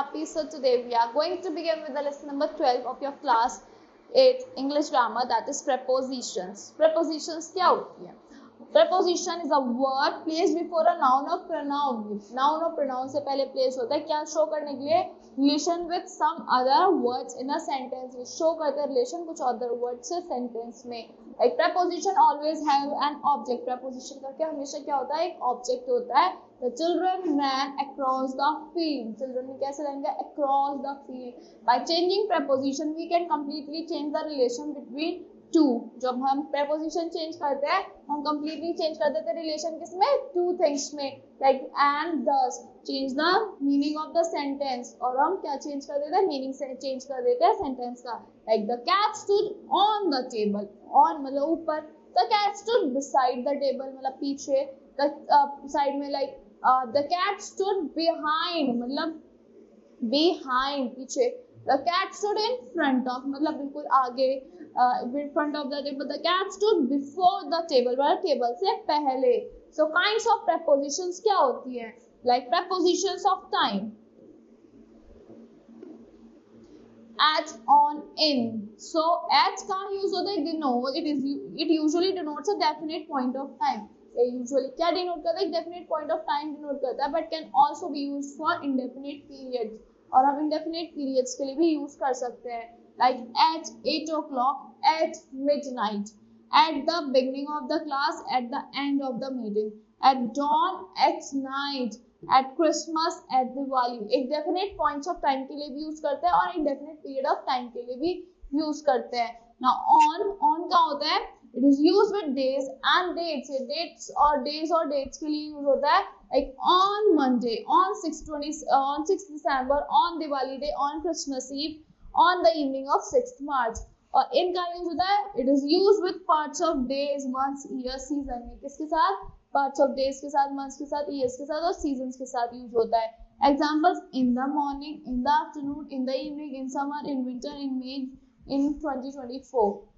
happy. So today we are going to begin with the lesson number 12 of your class 8 English grammar, that is prepositions. Prepositions क्या होती है? Preposition is a word placed before a noun or pronoun. Noun और pronoun से पहले place होता है क्या show करने के लिए? Relation with some other words in a sentence. Show करते हैं relation कुछ other words से sentence में. Like preposition always have an object. Preposition करके हमेशा क्या होता है? एक object होता है. The children ran across the field. Children ने कैसे रहेंगे? Across the field. By changing preposition, we can completely change the relation between two. जब हम preposition change करते हैं, हम completely change कर देते हैं relation किसमें? Two things में. Like and thus. Change the meaning of the sentence. और हम क्या change कर देते हैं? Meaning से change कर देते हैं sentence का. Like the cat stood on the table. On मतलब ऊपर. The cat stood beside the table मतलब पीछे. The side में like the cat stood behind मतलब behind पीछे. The cat stood in front of मतलब बिल्कुल आगे. In front of the table. The cat stood before the table मतलब table से पहले. So kinds of prepositions क्या होती है? Like prepositions of time. At, on, in. So at का use होता है denote. It usually denotes a definite point of time. Usually क्या denote करता है? Definite point of time denote करता है, but can also be used for indefinite periods. और हम indefinite periods के लिए भी use कर सकते हैं. Like at 8 o'clock, at midnight, at the beginning of the class, at the end of the meeting, at dawn, at night, at Christmas, at Diwali. एक definite points of time के लिए भी use करते हैं और indefinite period of time के लिए भी use करते हैं. Now on का होता है it is used with days and dates. Dates और dates के लिए use होता है. Like on Monday, on 6 December, on Diwali day, on Christmas Eve, on the evening of 6th March. और इनका यूज होता है it is used with parts of days, months, years, season में किसके साथ? Parts of days के साथ, months के साथ, years के साथ और seasons के साथ यूज होता है. Examples in the morning, in the afternoon, in the evening, in summer, in winter, in May, in 2024.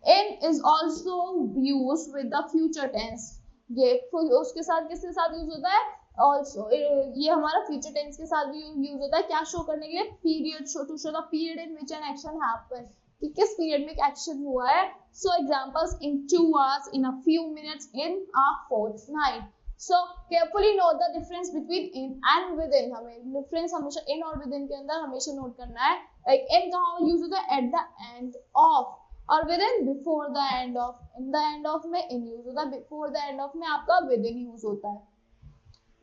In is also used with the future tense. ये उसके साथ किसके साथ यूज होता है? Also ये हमारा future tense के साथ भी यूज होता है क्या शो करने के लिए? Period show to show the period in which an action happened. कि किस period में एक action हुआ है. So examples in 2 hours, in a few minutes, in a fortnight. So carefully note the difference between in and within. हमें difference हमेशा in और within के अंदर हमेशा note करना है. Like in कहाँ यूज होता है? At the end of. और within before the end of. In the end of में in use होता है. Before the end of में आपका within use होता है.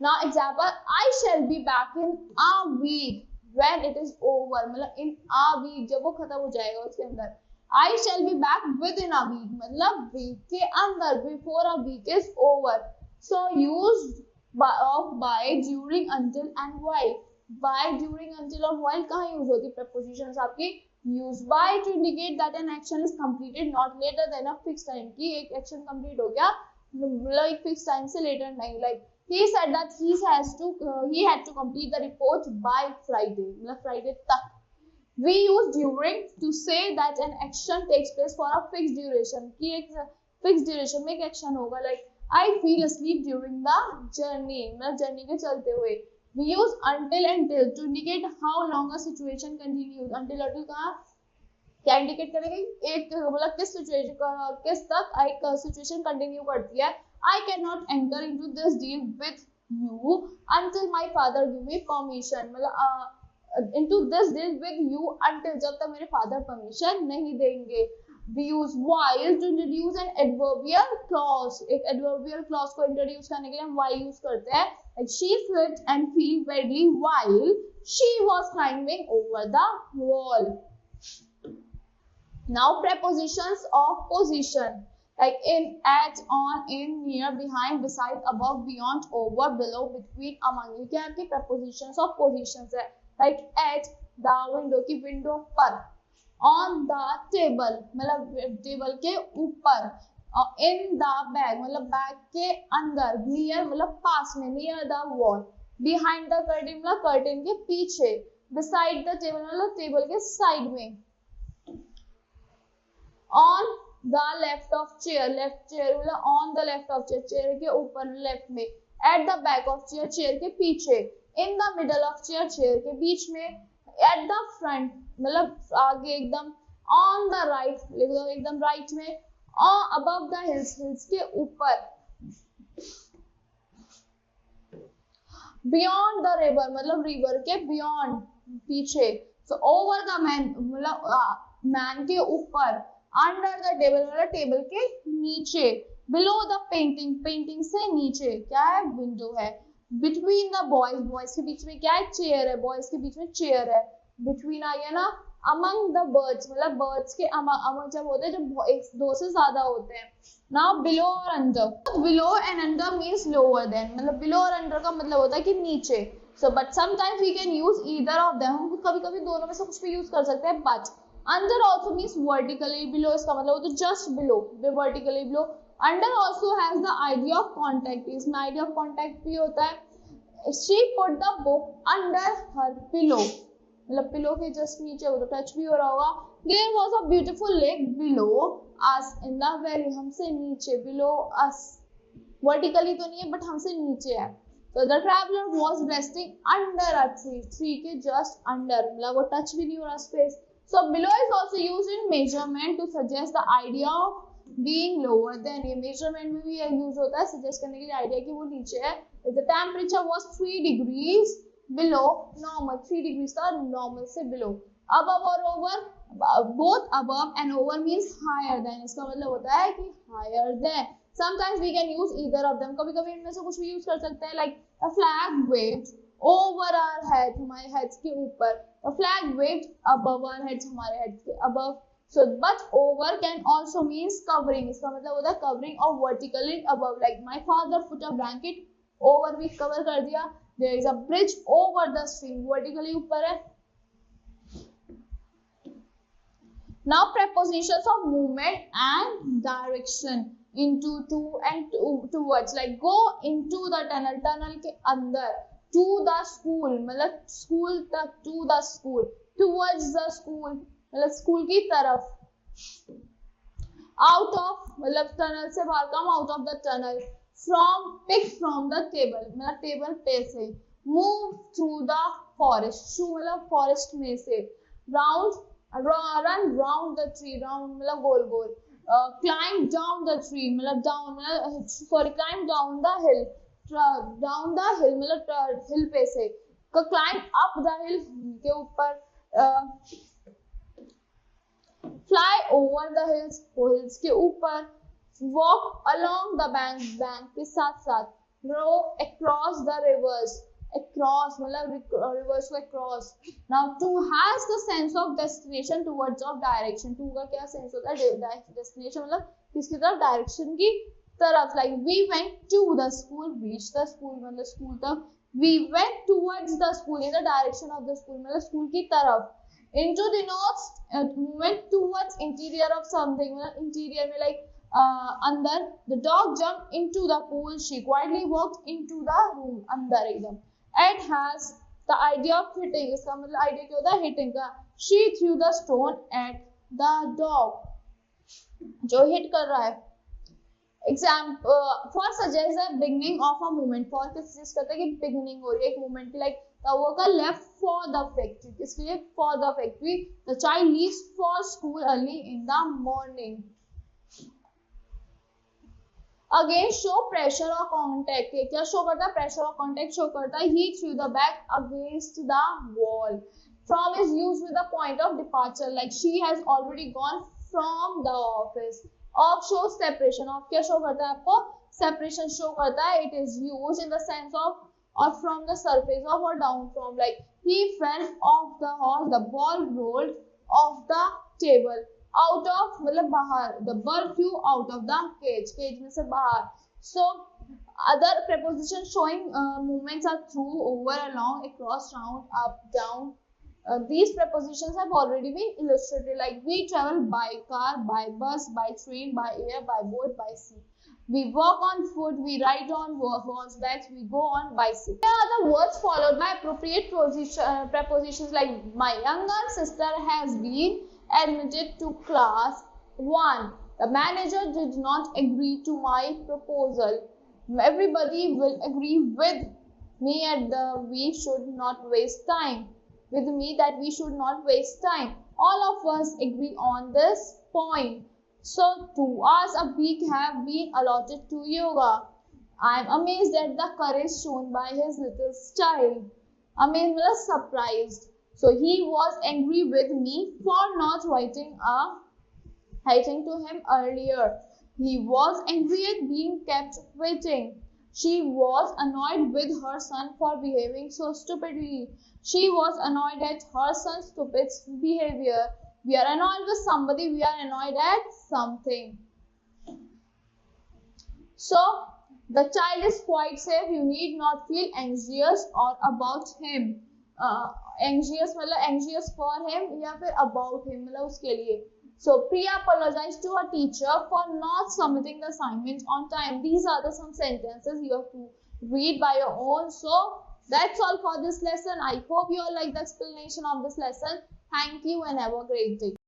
Now example, I shall be back in a week when it is over. मतलब in a week जब वो खत्म हो जाएगा उसके अंदर. I shall be back within a week मतलब week के अंदर before a week is over. So used by, during, until and while. By, during, until और while कहाँ use होती है? Prepositions आपकी used by to indicate that an action is completed not later than a fixed time. कि एक action complete हो गया मतलब एक fixed time से later नहीं. Like he said that he had to complete the report by Friday मतलब Friday तक. We use during to say that an action takes place for a fixed duration. कि एक fixed duration में एक action होगा. Like I feel asleep during the journey मतलब journey के चलते हुए. We use until and till to indicate how long a situation continues. Until कहाँ क्या indicate करेगी? एक मतलब किस situation किस तक एक situation continue करती है. I cannot enter into this deal with you until my father give me permission. मतलब into this deal with you until जब तक मेरे father permission नहीं देंगे. We use while to introduce an adverbial clause. एक adverbial clause को introduce करने के लिए हम while use करते हैं. Like she slipped and fell badly while she was climbing over the wall. Now prepositions of position. Like in, at, on, in, near, behind, beside, above, beyond, over, below, between, among. ये क्या आपकी prepositions of positions है? Like at the window की window पर. On the table मतलब table के ऊपर. In the bag मतलब बैग के अंदर. Near मतलब पास में. Near the wall. Behind the curtain मतलब कर्टेन के पीछे. Beside the table मतलब टेबल के साइड में. On the left of chair. Left chair मतलब on the left of chair. Chair के ऊपर लेफ्ट में. At the back of chair, chair के पीछे, in the middle of chair, chair के बीच में, एट द फ्रंट मतलब आगे एकदम, ऑन द राइट एकदम राइट में, अबव द हिल्स, हिल्स के ऊपर, बियॉन्ड द रिवर मतलब रिवर के बियॉन्ड पीछे, सो ओवर द मैन मतलब मैन के ऊपर, अंडर द टेबल मतलब टेबल के नीचे, बिलो द पेंटिंग, पेंटिंग से नीचे क्या है, विंडो है, बिटवीन द बॉयज, बॉयज के बीच में क्या है, चेयर है, बॉयज के बीच में चेयर है, बिटवीन आ गया ना, अमंग द बर्ड्स मतलब बर्ड्स के अमंग जब होते हैं जब एक दो से ज्यादा होते हैं। नाउ बिलो और under, below and under means lower than, मतलब बिलो और अंडर का मतलब होता है कि नीचे, so but sometimes we can use either of them, हम कभी कभी दोनों में से कुछ भी यूज कर सकते हैं, but under also means vertically below, इसका मतलब होता है just below, vertically below. Under also has the idea of contact, इसमें आइडिया ऑफ कॉन्टेक्ट भी होता है। She put the book under her pillow, मतलब पिलो के जस्ट नीचे, वो तो टच भी हो रहा होगा। There was a beautiful lake below us in the valley, हमसे नीचे, बिलो अस वर्टिकली तो नहीं है बट हमसे नीचे है। So the traveler was resting under a tree, tree के just under, मतलब वो टच भी नहीं हो रहा space. So below is also used in measurement to suggest the idea of being lower than, ये measurement में भी यूज होता है suggest करने के लिए आइडिया कि वो नीचे है। If the temperature was 3 degrees below normal, 3 degrees था normal से below, above और over, both above and over means higher than, इसका मतलब होता है कि higher than। Sometimes we can use either of them, कभी कभी इनमें से कुछ भी यूज कर सकते हैं, like a flag waved over our head, हमारे heads के ऊपर, a flag waved above our heads, हमारे heads के above। So but over can also means covering, इसका मतलब होता है covering or vertically above, like my father put a blanket over, भी cover कर दिया। There is a bridge over the stream, vertically ऊपर है। Now prepositions of movement and direction into, to and towards, like go into the tunnel, tunnel के अंदर, to the school मतलब school तक, to the school, towards the school मतलब school की तरफ, out of मतलब tunnel से बाहर, come out of the tunnel, from pick from the table मतलब table पे से, move through the forest, through मतलब forest में से, round run round the tree, round मतलब गोल गोल, climb down the tree मतलब down मतलब sorry climb down the hill, down the hill मतलब hill पे से, climb up the hill के ऊपर, fly over the hills, hills के ऊपर, walk along the bank, bank के साथ साथ, row across the rivers, across मतलब rivers को across। Now to has the sense of destination towards of direction, to का क्या sense होता है, destination मतलब किसकी तरफ, direction की तरफ, like we went to the school, reach the school मतलब school तक, we went towards the school, in the direction of the school मतलब school की तरफ, into the north, went towards interior of something मतलब interior में like अंदर, the dog jumped into the pool, she quietly walked into the room, अंदर एकदम। It has the idea of hitting, इसका मतलब आइडिया क्या होता है, hitting का, she threw the stone at the dog, जो hit कर रहा है। Example for suggest the beginning of a movement, for के suggest करता है कि beginning हो रही है एक movement की, like the worker left for the factory, किसके लिए, for the factory, the child leaves for school early in the morning। Again show pressure और कॉन्टेक्ट, क्या शो करता है, प्रेशर और कॉन्टेक्ट शो करता है। He through the bag against the wall, from is used with the point of departure, like she has already gone from the office. Of show separation, of क्या show करता है आपको, separation show करता है। It is used in the sense of or from the surface of or down from, like he fell off the horse, the ball rolled off the table, out of मतलब बाहर, the bird flew out of the cage, cage में से बाहर। So other prepositions showing movements are through, over, along, across, round, up, down. These prepositions have already been illustrated, like we travel by car, by bus, by train, by air, by boat, by sea. We walk on foot, we ride on horseback, we go on bicycle. Here are the words followed by appropriate prepositions, like my younger sister has been admitted to class 1. The manager did not agree to my proposal. Everybody will agree with me we should not waste time. With me that we should not waste time. All of us agree on this point. So 2 hours a week have been allotted to yoga. I am amazed at the courage shown by his little child. Amazed was surprised. So he was angry with me for not writing to him earlier. He was angry at being kept waiting. She was annoyed with her son for behaving so stupidly. She was annoyed at her son's stupid behavior. We are annoyed with somebody, we are annoyed at something. So, the child is quite safe. You need not feel anxious or about him. Anxious मतलब anxious for him या फिर about him मतलब उसके लिए. So Priya apologized to her teacher for not submitting the assignment on time. These are the some sentences you have to read by your own. So that's all for this lesson. I hope you all like the explanation of this lesson. Thank you and have a great day.